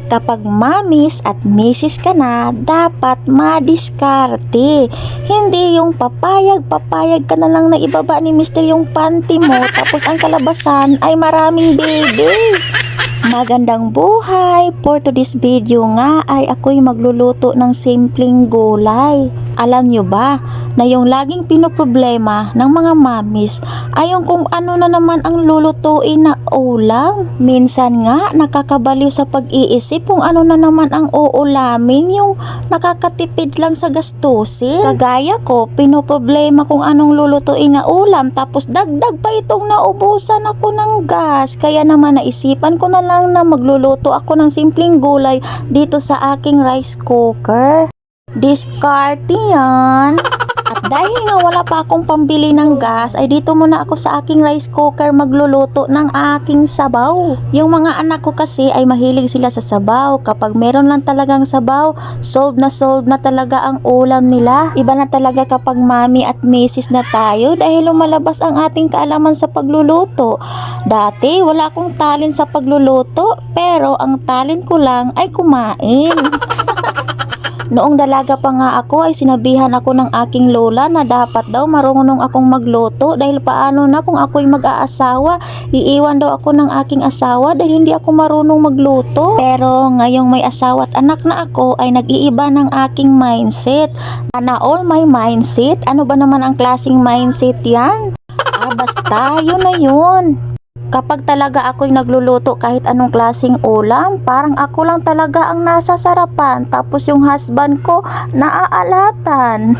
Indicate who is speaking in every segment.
Speaker 1: Kapag mamis at misis ka na, dapat madiskarte. Hindi yung papayag ka na lang na ibaba ni mister yung panty mo tapos ang kalabasan ay maraming baby. Magandang buhay! For today's video nga ay ako'y magluluto ng simpleng gulay. Alam nyo ba na yung laging pinoproblema ng mga mamis ay yung kung ano na naman ang lulutuin na ulam. Minsan nga nakakabaliw sa pag-iisip kung ano na naman ang uulamin, yung nakakatipid lang sa gastusin. Kagaya ko, pinoproblema kung anong lulutuin na ulam tapos dagdag pa itong naubusan ako ng gas. Kaya naman naisipan ko na lang na magluluto ako ng simpleng gulay dito sa aking rice cooker. Diskarte yan. At dahil nga wala pa akong pambili ng gas, ay dito muna ako sa aking rice cooker magluluto ng aking sabaw. Yung mga anak ko kasi ay mahilig sila sa sabaw. Kapag meron lang talagang sabaw, solve na talaga ang ulam nila. Iba na talaga kapag mami at misis na tayo dahil lumalabas ang ating kaalaman sa pagluluto. Dati wala akong talent sa pagluluto, pero ang talent ko lang ay kumain. Noong dalaga pa nga ako ay sinabihan ako ng aking lola na dapat daw marunong akong magluto dahil paano na kung ako'y mag-aasawa, iiwan daw ako ng aking asawa dahil hindi ako marunong magluto. Pero ngayong may asawa at anak na ako ay nag-iiba ng aking mindset. Sana all my mindset? Ano ba naman ang klaseng mindset yan? Basta yun na yun. Kapag talaga ako'y nagluluto kahit anong klaseng ulam, parang ako lang talaga ang nasa sarapan tapos yung husband ko naaalatan.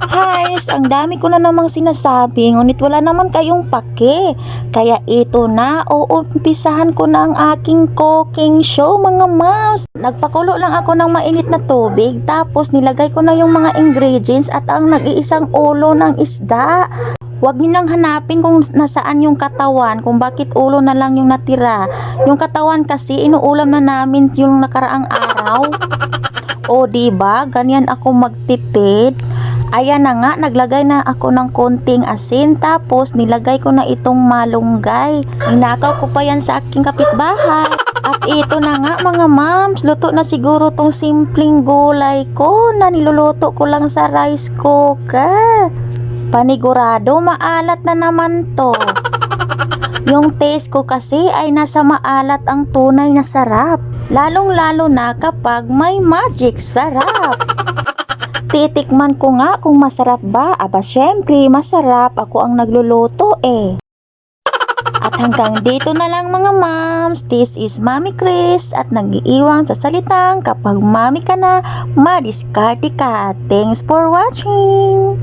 Speaker 1: Guys, ang dami ko na namang sinasabi ngunit wala naman kayong pake. Kaya ito na, uumpisahan ko na ang aking cooking show mga moms. Nagpakulo lang ako ng mainit na tubig tapos nilagay ko na yung mga ingredients at ang nag-iisang ulo ng isda. Huwag niyo nang hanapin kung nasaan yung katawan, kung bakit ulo na lang yung natira. Yung katawan kasi inuulam na namin yung nakaraang araw. O diba, ganyan ako magtipid. Ayan na nga, naglagay na ako ng konting asin tapos nilagay ko na itong malunggay. Inakaw ko pa yan sa aking kapitbahay. At ito na nga mga moms, luto na siguro tong simpleng gulay ko na niluluto ko lang sa rice cooker. Panigurado maalat na naman to. Yung taste ko kasi ay nasa maalat ang tunay na sarap. Lalong-lalo na kapag may magic sarap. Titikman ko nga kung masarap ba. Aba syempre masarap, ako ang nagluluto eh. At hanggang dito na lang mga moms. This is Mami Chris at nag-iiwang sa salitang kapag mami ka na, madiskarte ka. Thanks for watching.